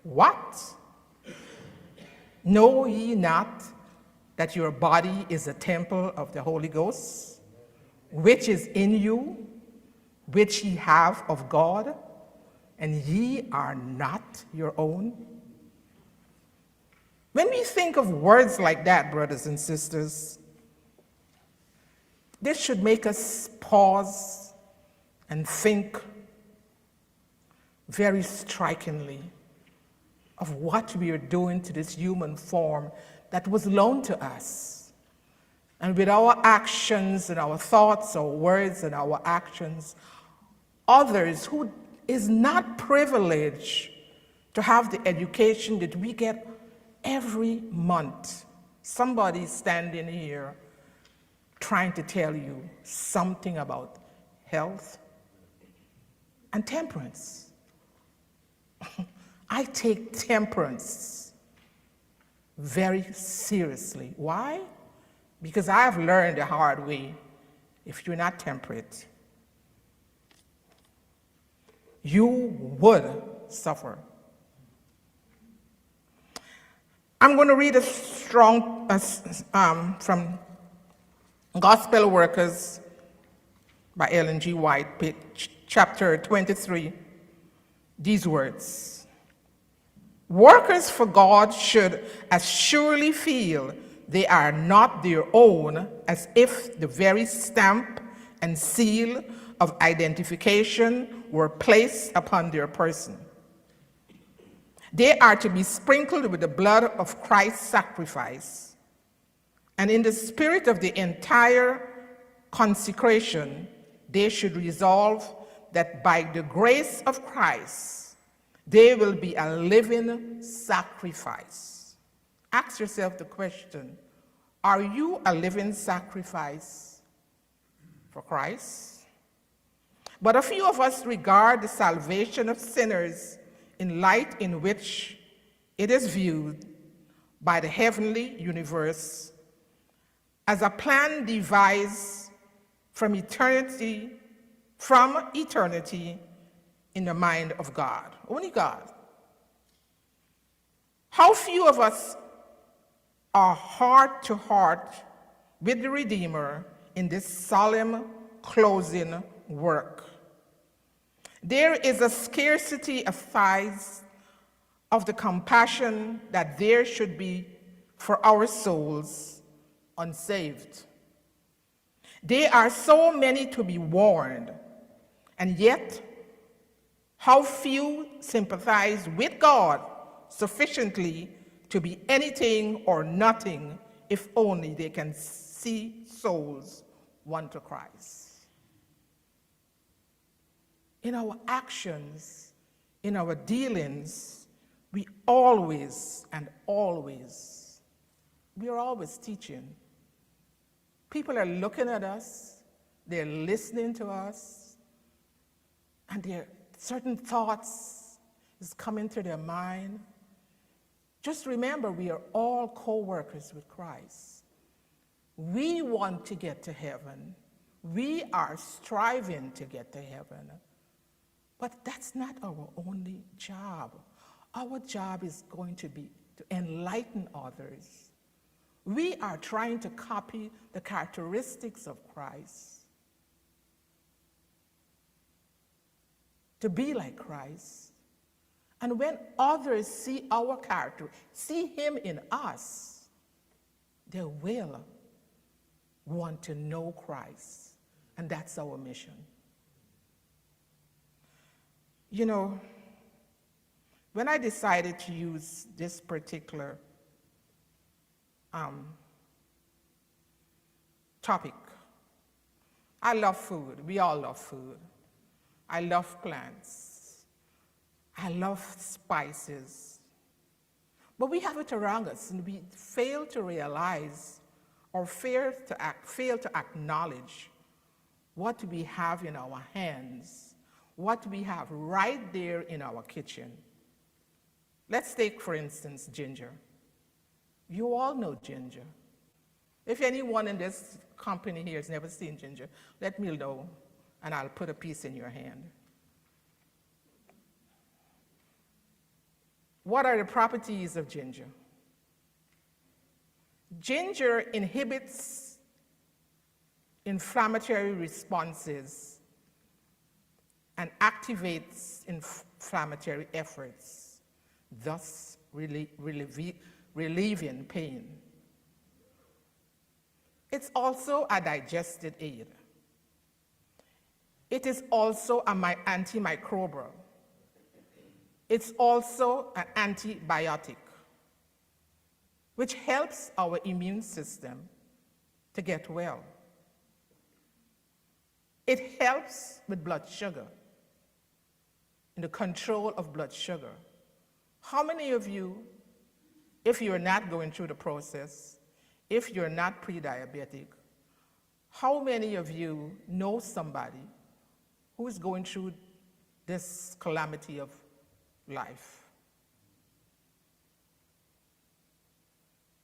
What? Know ye not that your body is a temple of the Holy Ghost, which is in you, which ye have of God, and ye are not your own? When we think of words like that, brothers and sisters, this should make us pause and think very strikingly of what we are doing to this human form that was loaned to us. And with our actions and our thoughts, our words and our actions, others who is not privileged to have the education that we get every month. Somebody standing here trying to tell you something about health and temperance. I take temperance very seriously. Why? Because I've learned the hard way. If you're not temperate, you would suffer. I'm going to read a strong from Gospel Workers by Ellen G. White, chapter 23, these words. Workers for God should as surely feel they are not their own as if the very stamp and seal of identification were placed upon their person. They are to be sprinkled with the blood of Christ's sacrifice, and in the spirit of the entire consecration, they should resolve that by the grace of Christ, they will be a living sacrifice. Ask yourself the question, are you a living sacrifice for Christ? But a few of us regard the salvation of sinners in light in which it is viewed by the heavenly universe as a plan devised from eternity in the mind of God, only God. How few of us are heart to heart with the Redeemer in this solemn closing work. There is a scarcity of size of the compassion that there should be for our souls unsaved. There are so many to be warned, and yet how few sympathize with God sufficiently to be anything or nothing if only they can see souls won to Christ. In our actions, in our dealings, we are always teaching. People are looking at us, they're listening to us, and there certain thoughts is coming to their mind. Just remember, we are all co-workers with Christ. We want to get to heaven. We are striving to get to heaven. But that's not our only job. Our job is going to be to enlighten others. We are trying to copy the characteristics of Christ, to be like Christ. And when others see our character, see him in us, they will want to know Christ. And that's our mission. You know, when I decided to use this particular topic, I love food. We all love food. I love plants. I love spices. But we have it around us, and we fail to realize or fail to acknowledge what we have in our hands, what we have right there in our kitchen. Let's take, for instance, ginger. You all know ginger. If anyone in this company here has never seen ginger, let me know, and I'll put a piece in your hand. What are the properties of ginger? Ginger inhibits inflammatory responses and activates inflammatory efforts, thus relieving pain. It's also a digestive aid. It is also an antimicrobial. It's also an antibiotic, which helps our immune system to get well. It helps with blood sugar, in the control of blood sugar. How many of you, if you're not going through the process, if you're not pre-diabetic, how many of you know somebody who is going through this calamity of life?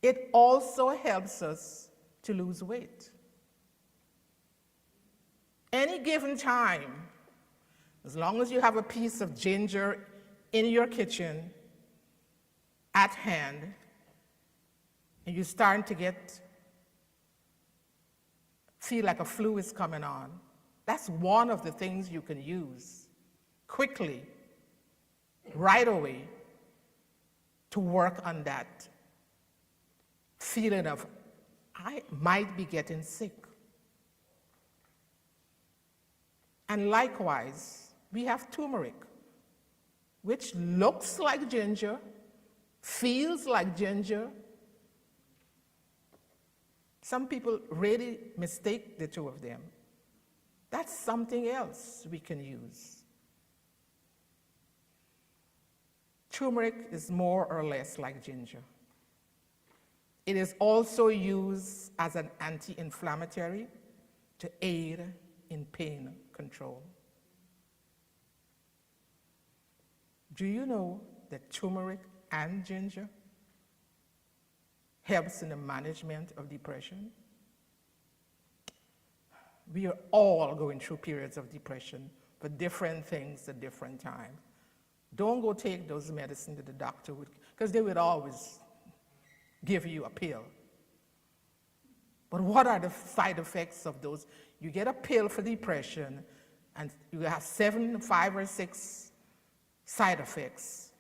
It also helps us to lose weight. Any given time, as long as you have a piece of ginger in your kitchen at hand, and you're starting to feel like a flu is coming on, that's one of the things you can use quickly, right away, to work on that feeling of, I might be getting sick. And likewise, we have turmeric, which looks like ginger, feels like ginger. Some people really mistake the two of them. That's something else we can use. Turmeric is more or less like ginger. It is also used as an anti-inflammatory to aid in pain control. Do you know that turmeric and ginger helps in the management of depression? We are all going through periods of depression for different things at different times. Don't go take those medicines that the doctor would, because they would always give you a pill. But what are the side effects of those? You get a pill for depression, and you have 5 or 6 side effects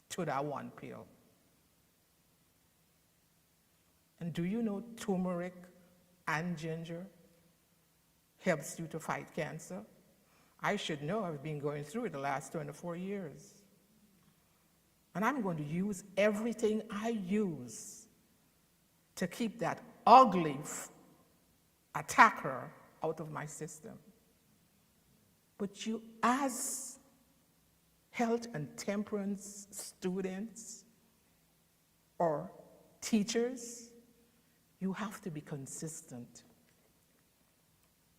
to that one pill. And do you know turmeric and ginger helps you to fight cancer? I should know. I've been going through it the last 24 years. And I'm going to use everything I use to keep that ugly attacker out of my system. But you, as health and temperance students or teachers, you have to be consistent.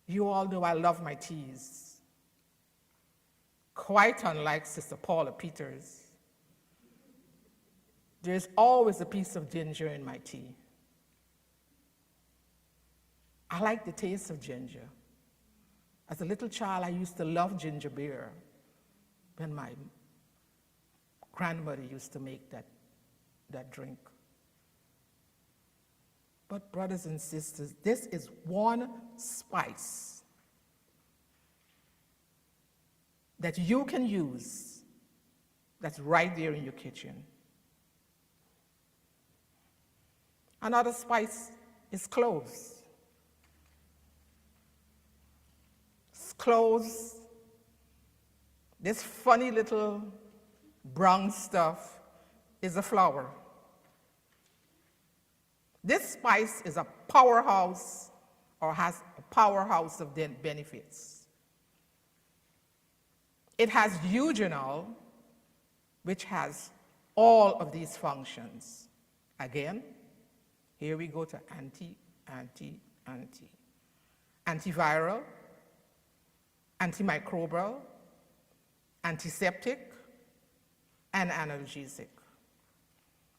You all know I love my teas. Quite unlike Sister Paula Peters, there's always a piece of ginger in my tea. I like the taste of ginger. As a little child, I used to love ginger beer when my grandmother used to make that drink. But brothers and sisters, this is one spice that you can use that's right there in your kitchen. Another spice is cloves. Cloves, this funny little brown stuff, is a flower. This spice is a powerhouse, or has a powerhouse of benefits. It has eugenol, which has all of these functions. Again, here we go to antiviral, antimicrobial, antiseptic, and analgesic.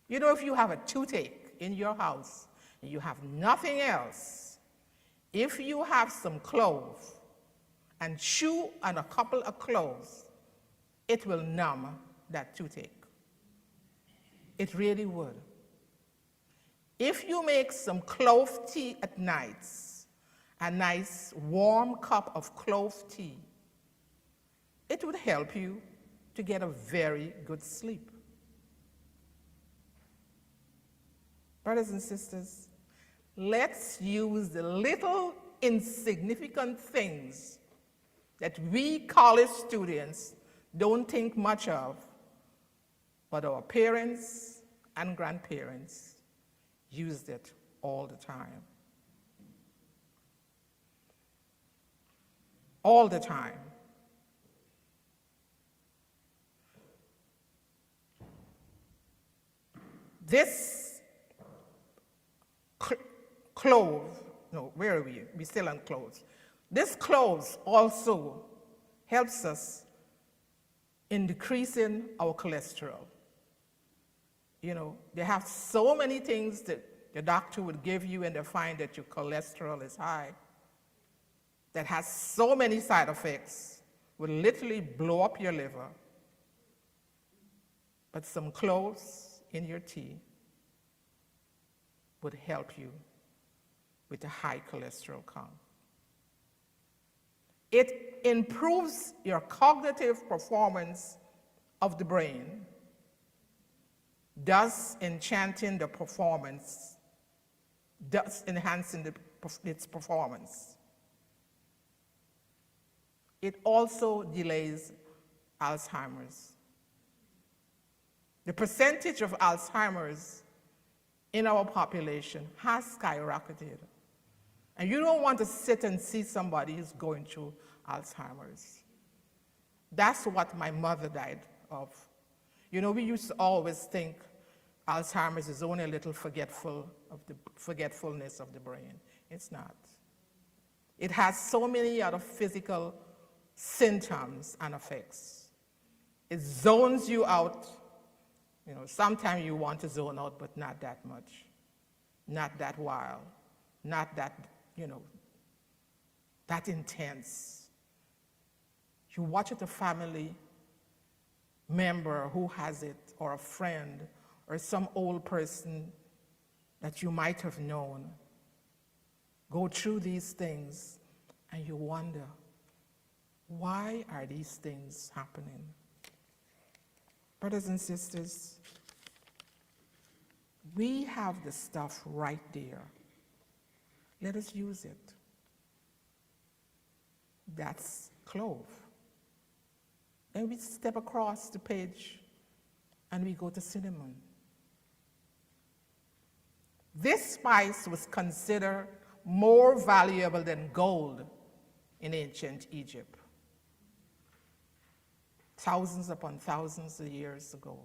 You know, if you have a toothache in your house and you have nothing else, if you have some clove and chew on a couple of cloves, it will numb that toothache. It really would. If you make some clove tea at nights, a nice warm cup of clove tea, it would help you to get a very good sleep. Brothers and sisters, let's use the little insignificant things that we college students don't think much of, but our parents and grandparents used it all the time. All the time. This clove, no, where are we? We're still on cloves. This clove also helps us in decreasing our cholesterol. You know, they have so many things that the doctor would give you and they find that your cholesterol is high, that has so many side effects, will literally blow up your liver. But some cloves in your tea would help you with a high cholesterol count. It improves your cognitive performance of the brain, thus enhancing the performance, thus enhancing its performance. It also delays Alzheimer's. The percentage of Alzheimer's in our population has skyrocketed. And you don't want to sit and see somebody who's going through Alzheimer's. That's what my mother died of. You know, we used to always think Alzheimer's is only a little forgetfulness of the brain. It's not. It has so many other physical symptoms and effects. It zones you out. You know, sometimes you want to zone out, but not that much, not that wild, not that, you know, that intense. You watch it, a family member who has it, or a friend, or some old person that you might have known go through these things, and you wonder, why are these things happening? Brothers and sisters, we have the stuff right there. Let us use it. That's clove. And we step across the page and we go to cinnamon. This spice was considered more valuable than gold in ancient Egypt, thousands upon thousands of years ago.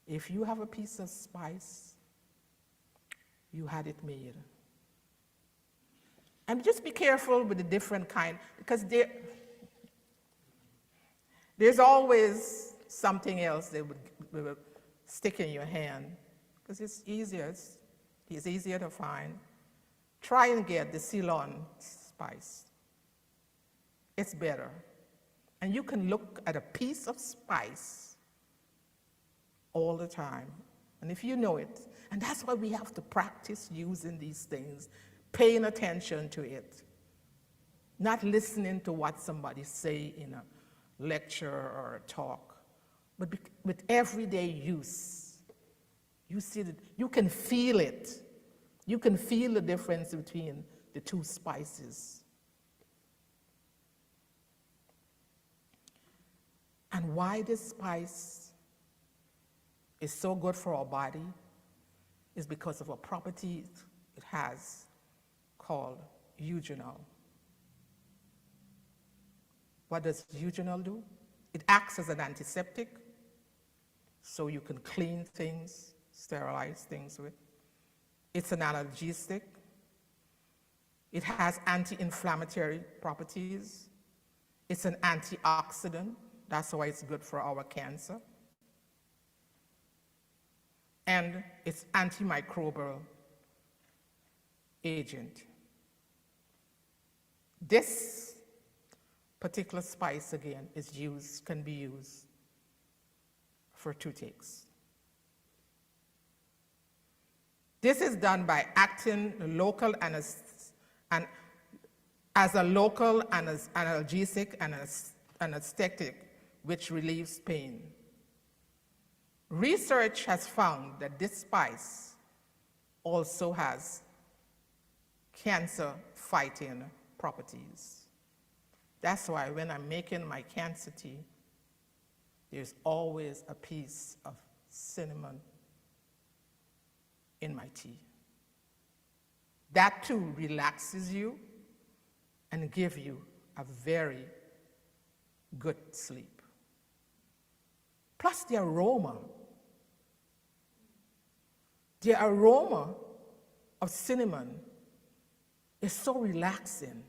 If you have a piece of spice, you had it made. And just be careful with the different kind, because there's always something else they would stick in your hand, because it's easier. It's easier to find. Try and get the Ceylon spice. It's better. And you can look at a piece of spice all the time. And if you know it, and that's why we have to practice using these things, paying attention to it, not listening to what somebody say in a lecture or a talk, but with everyday use. You see that you can feel it. You can feel the difference between the two spices. And why this spice is so good for our body is because of a property it has called eugenol. What does eugenol do? It acts as an antiseptic, so you can clean things, sterilize things with. It's an analgesic. It has anti-inflammatory properties. It's an antioxidant. That's why it's good for our cancer. And it's antimicrobial agent. This particular spice, again, can be used for toothaches. This is done by acting local and as a local analgesic and anesthetic, which relieves pain. Research has found that this spice also has cancer-fighting properties. That's why when I'm making my cancer tea, there's always a piece of cinnamon in my tea. That too relaxes you and gives you a very good sleep. Plus the aroma. The aroma of cinnamon is so relaxing.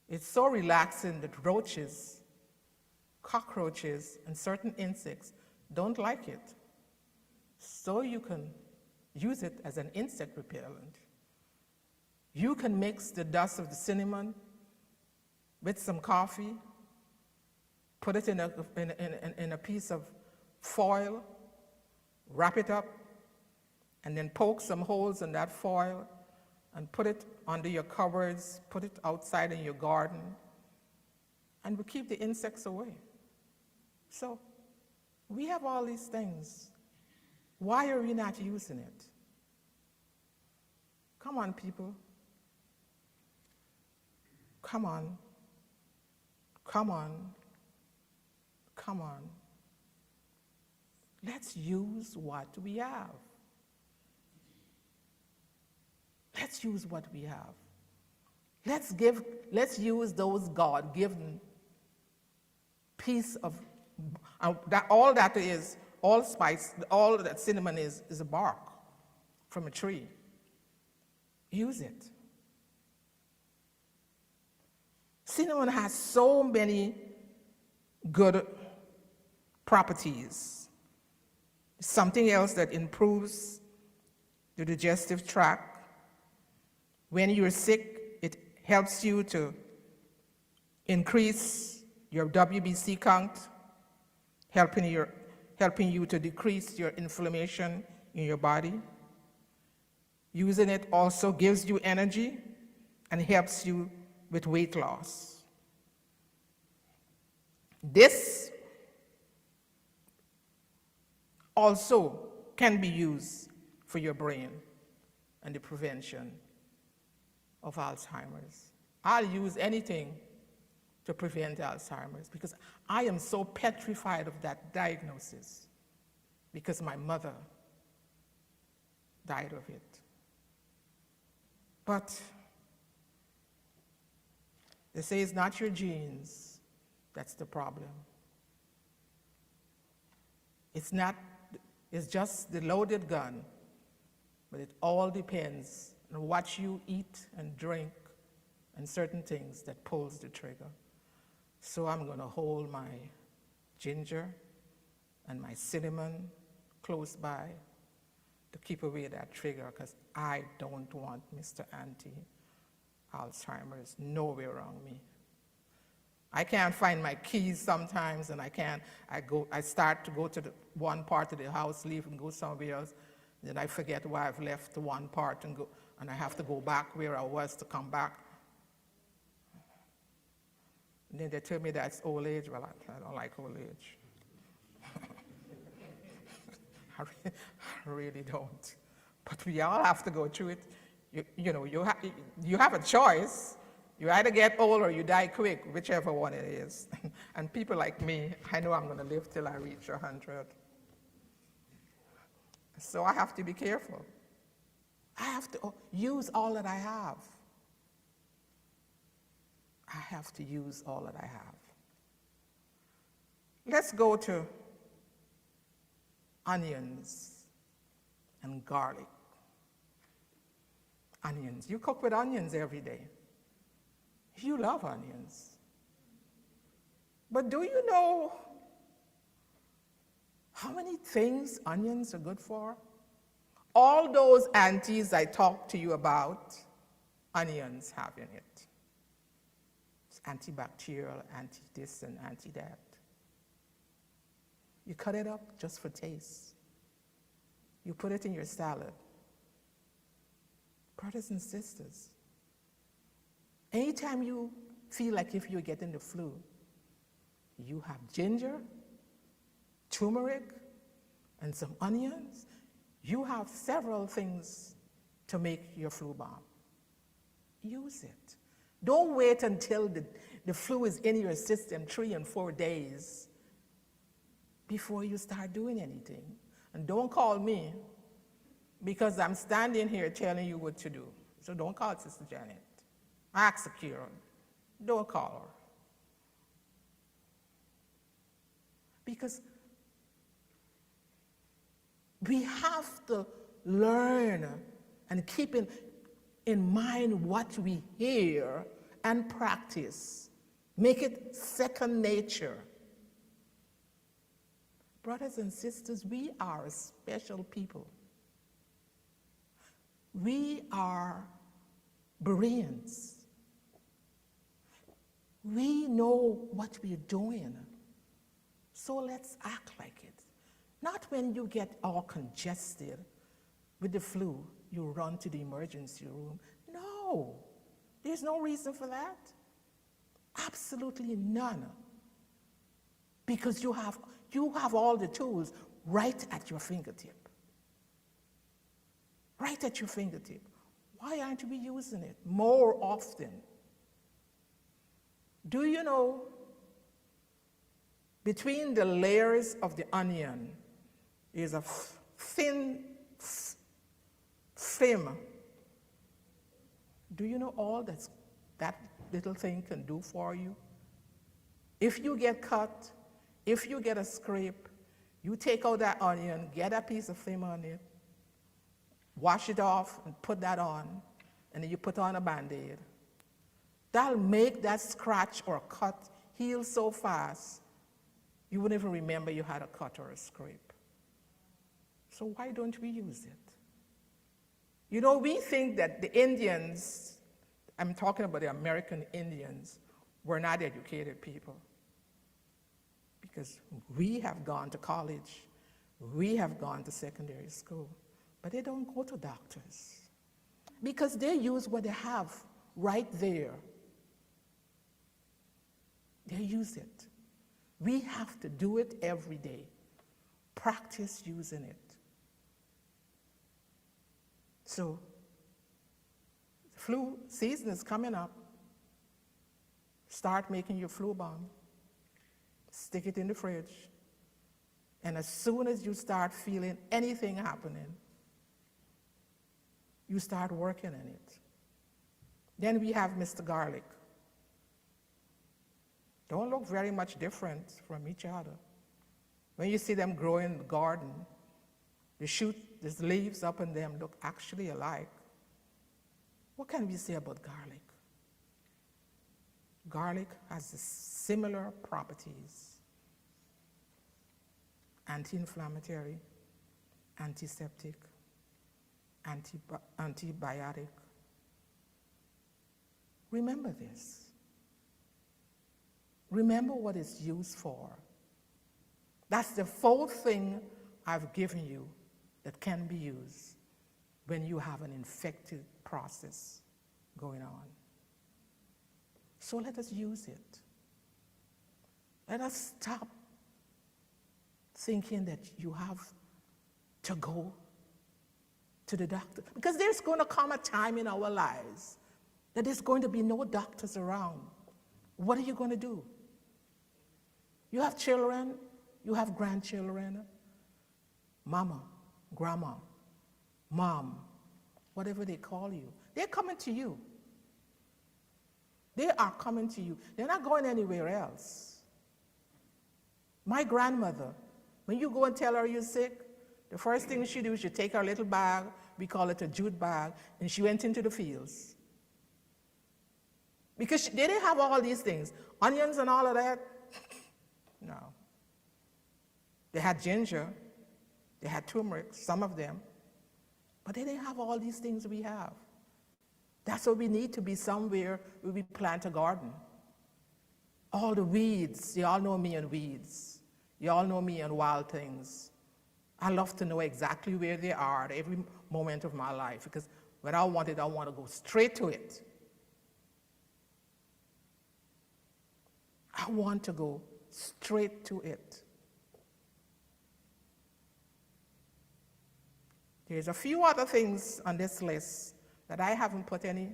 It's so relaxing that roaches, cockroaches, and certain insects don't like it. So you can use it as an insect repellent. You can mix the dust of the cinnamon with some coffee, put it in a piece of foil, wrap it up, and then poke some holes in that foil and put it under your cupboards, put it outside in your garden, and we keep the insects away. So we have all these things. Why are we not using it? Come on, people. Come on. Come on. Come on. Let's use what we have. Let's use what we have. Let's use those God-given piece of, all that is, all spice, all that cinnamon is a bark from a tree. Use it. Cinnamon has so many good properties. Something else that improves the digestive tract. When you're sick, it helps you to increase your WBC count, helping you to decrease your inflammation in your body. Using it also gives you energy and helps you with weight loss. This also can be used for your brain and the prevention of Alzheimer's. I'll use anything to prevent Alzheimer's because I am so petrified of that diagnosis because my mother died of it. But they say it's not your genes that's the problem. It's just the loaded gun, but it all depends on what you eat and drink and certain things that pulls the trigger. So I'm going to hold my ginger and my cinnamon close by to keep away that trigger because I don't want Mr. Anti-Alzheimer's nowhere around me. I can't find my keys sometimes, and I start to go to the one part of the house, leave and go somewhere else, then I forget why I've left the one part and I have to go back where I was to come back. And then they tell me that's old age. Well, I don't like old age. I really don't. But we all have to go through it. You have a choice. You either get old or you die quick, whichever one it is. And people like me, I know I'm going to live till I reach 100. So I have to be careful. I have to use all that I have. I have to use all that I have. Let's go to onions and garlic. Onions. You cook with onions every day. You love onions. But do you know how many things onions are good for? All those antis I talked to you about, onions have in it. It's antibacterial, anti-this and anti-that. You cut it up just for taste. You put it in your salad. Brothers and sisters, anytime you feel like if you're getting the flu, you have ginger, turmeric, and some onions. You have several things to make your flu balm. Use it. Don't wait until the flu is in your system 3 and 4 days before you start doing anything. And don't call me, because I'm standing here telling you what to do. So don't call Sister Janet. Ask Akira. Don't call her. Because we have to learn and keep in mind what we hear and practice. Make it second nature. Brothers and sisters, we are a special people. We are Bereans. We know what we're doing. So let's act like it. Not when you get all congested with the flu, you run to the emergency room. No, there's no reason for that. Absolutely none. Because you have all the tools right at your fingertip. Right at your fingertip. Why aren't we using it more often? Do you know, between the layers of the onion is a thin film. Do you know all that little thing can do for you? If you get cut, if you get a scrape, you take out that onion, get a piece of film on it, wash it off and put that on, and then you put on a Band-Aid. That'll make that scratch or cut heal so fast, you wouldn't even remember you had a cut or a scrape. So why don't we use it? You know, we think that the Indians, I'm talking about the American Indians, were not educated people. Because we have gone to college, we have gone to secondary school, but they don't go to doctors. Because they use what they have right there. They use it. We have to do it every day. Practice using it. So, the flu season is coming up. Start making your flu balm. Stick it in the fridge. And as soon as you start feeling anything happening, you start working on it. Then we have Mr. Garlic. Don't look very much different from each other. When you see them grow in the garden, the leaves up on them look actually alike. What can we say about garlic? Garlic has similar properties: anti-inflammatory, antiseptic, antibiotic. Remember this. Remember what it's used for. That's the 4th thing I've given you that can be used when you have an infected process going on. So let us use it. Let us stop thinking that you have to go to the doctor. Because there's going to come a time in our lives that there's going to be no doctors around. What are you going to do? You have children, you have grandchildren, mama, grandma, mom, whatever they call you. They're coming to you. They are coming to you. They're not going anywhere else. My grandmother, when you go and tell her you're sick, the first thing she do is she take her little bag, we call it a jute bag, and she went into the fields. Because they didn't have all these things, onions and all of that. No. They had ginger, they had turmeric, some of them, but they didn't have all these things we have. That's what we need to be somewhere where we plant a garden. All the weeds, you all know me and weeds. You all know me and wild things. I love to know exactly where they are at every moment of my life, because when I want it, I want to go straight to it. I want to go straight to it. There's a few other things on this list that I haven't put any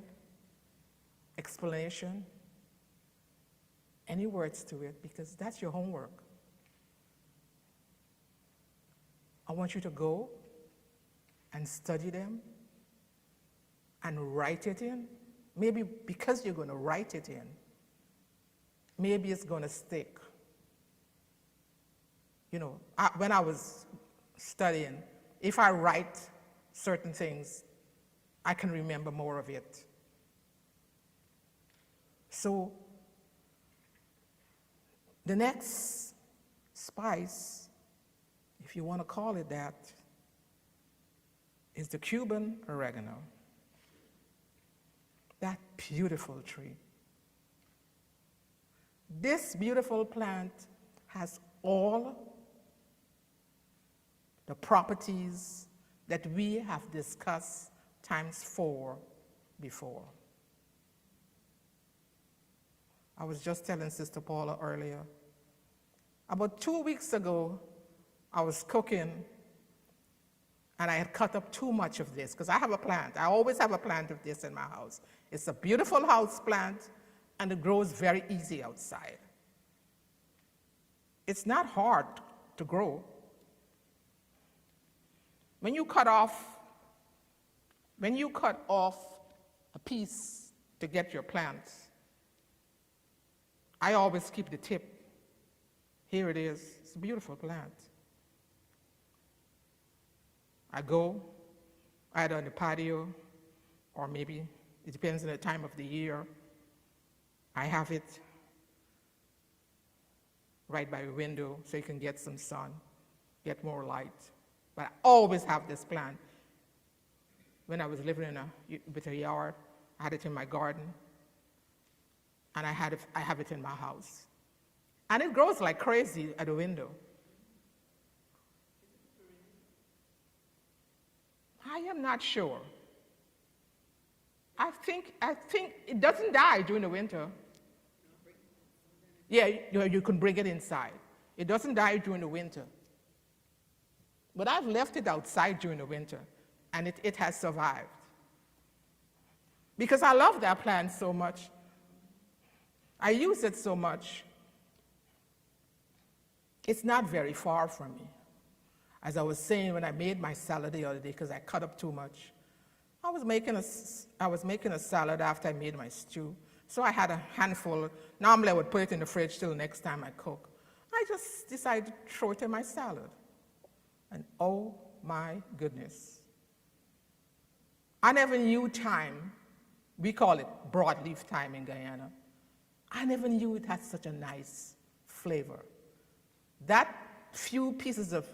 explanation, any words to it, because that's your homework. I want you to go and study them and write it in. Maybe because you're going to write it in, maybe it's going to stick. You know, when I was studying, if I write certain things, I can remember more of it. So the next spice, if you want to call it that, is the Cuban oregano. That beautiful tree. This beautiful plant has all the properties that we have discussed times 4 before. I was just telling Sister Paula earlier, about 2 weeks ago, I was cooking and I had cut up too much of this, because I have a plant. I always have a plant of this in my house. It's a beautiful house plant and it grows very easy outside. It's not hard to grow. When you cut off a piece to get your plants, I always keep the tip. Here it is. It's a beautiful plant. I go either on the patio, or maybe it depends on the time of the year. I have it right by the window so you can get some sun, get more light. But I always have this plant. When I was living with a yard, I had it in my garden, and I have it in my house. And it grows like crazy at the window. I am not sure. I think it doesn't die during the winter. Yeah, you can bring it inside. It doesn't die during the winter. But I've left it outside during the winter, and it has survived. Because I love that plant so much. I use it so much. It's not very far from me. As I was saying when I made my salad the other day, because I cut up too much, I was making a salad after I made my stew. So I had a handful. Normally I would put it in the fridge till next time I cook. I just decided to throw it in my salad. And oh my goodness. I never knew thyme. We call it broadleaf thyme in Guyana. I never knew it had such a nice flavor. That few pieces of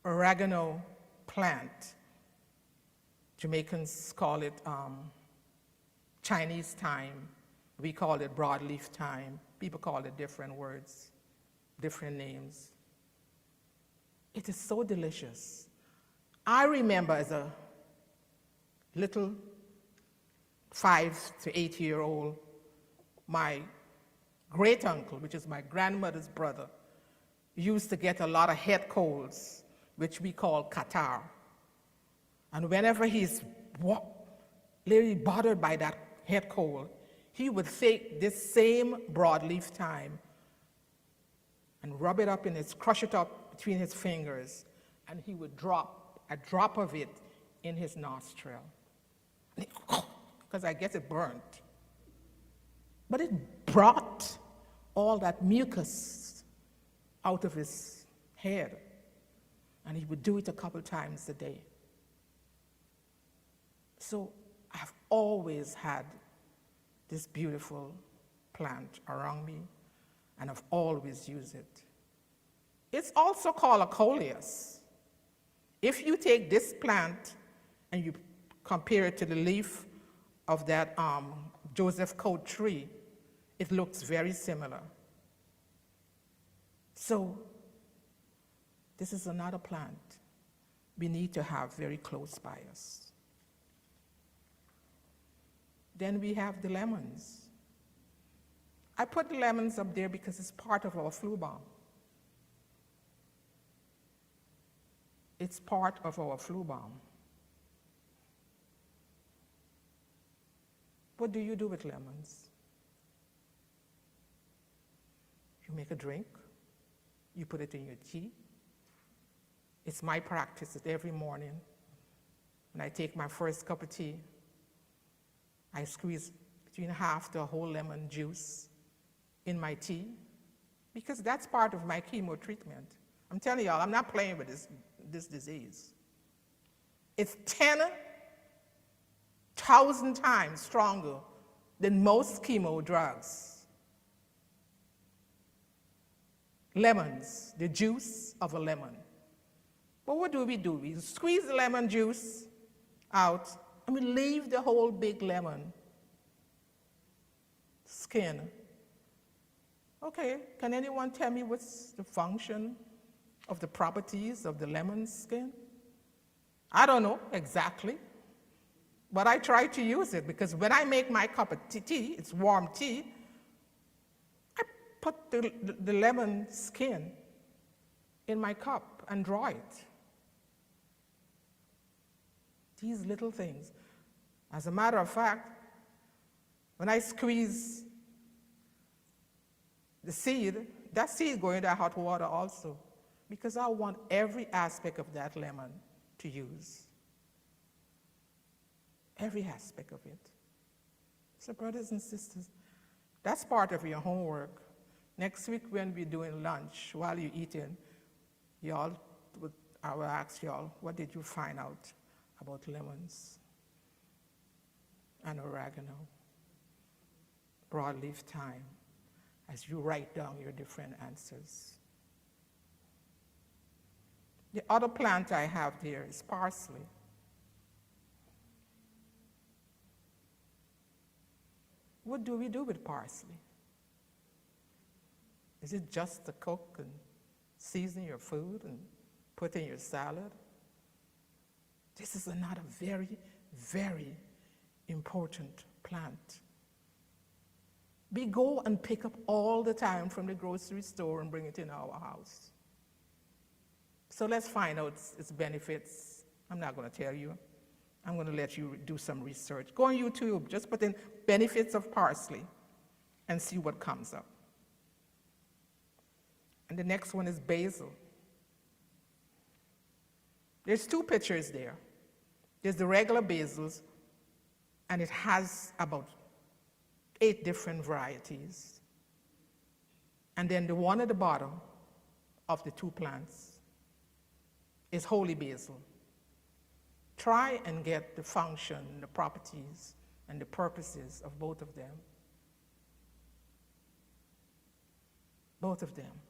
oregano plant, Jamaicans call it Chinese thyme. We call it broadleaf thyme. People call it different words, different names. It is so delicious. I remember as a little 5 to 8 year old, my great uncle, which is my grandmother's brother, used to get a lot of head colds, which we call catarrh. And whenever he's really bothered by that head cold, he would take this same broadleaf thyme and rub it up crush it up between his fingers, and he would drop a drop of it in his nostril. Because I guess it burnt. But it brought all that mucus out of his head. And he would do it a couple times a day. So I've always had this beautiful plant around me, and I've always used it. It's also called a coleus. If you take this plant and you compare it to the leaf of that Joseph coat tree, it looks very similar. So This is another plant we need to have very close by us. Then we have the lemons. I put the lemons up there because it's part of our flu balm. It's part of our flu balm. What do you do with lemons? You make a drink, you put it in your tea. It's my practice that every morning when I take my first cup of tea, I squeeze between half to a whole lemon juice in my tea, because that's part of my chemo treatment. I'm telling y'all, I'm not playing with this disease. It's 10,000 times stronger than most chemo drugs. Lemons, the juice of a lemon. But what do? We squeeze the lemon juice out and we leave the whole big lemon skin. Okay, can anyone tell me what's the function of the properties of the lemon skin? I don't know exactly, but I try to use it because when I make my cup of tea, it's warm tea, I put the lemon skin in my cup and draw it. These little things. As a matter of fact, when I squeeze the seed, that seed goes into hot water also, because I want every aspect of that lemon to use. Every aspect of it. So brothers and sisters, that's part of your homework. Next week when we're doing lunch, while you're eating, I will ask y'all, what did you find out about lemons and oregano, broadleaf thyme, as you write down your different answers. The other plant I have there is parsley. What do we do with parsley? Is it just to cook and season your food and put in your salad? This is another very, very important plant. We go and pick up all the time from the grocery store and bring it in our house. So let's find out its benefits. I'm not going to tell you. I'm going to let you do some research. Go on YouTube, just put in benefits of parsley and see what comes up. And the next one is basil. There's two pictures there. There's the regular basils, and it has about 8 different varieties. And then the one at the bottom of the 2 plants is holy basil. Try and get the function, the properties, and the purposes of both of them. Both of them.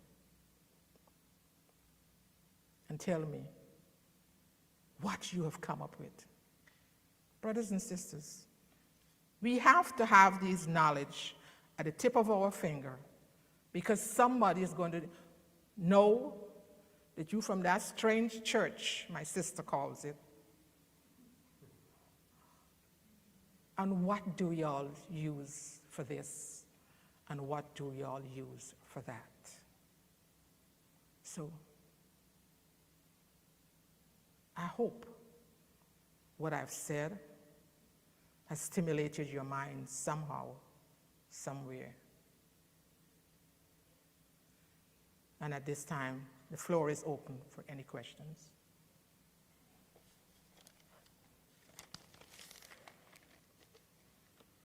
And tell me what you have come up with. Brothers and sisters, we have to have this knowledge at the tip of our finger, because somebody is going to know that you from that strange church, my sister calls it. And what do y'all use for this? And what do y'all use for that? So, I hope what I've said has stimulated your mind somehow, somewhere. And at this time, the floor is open for any questions.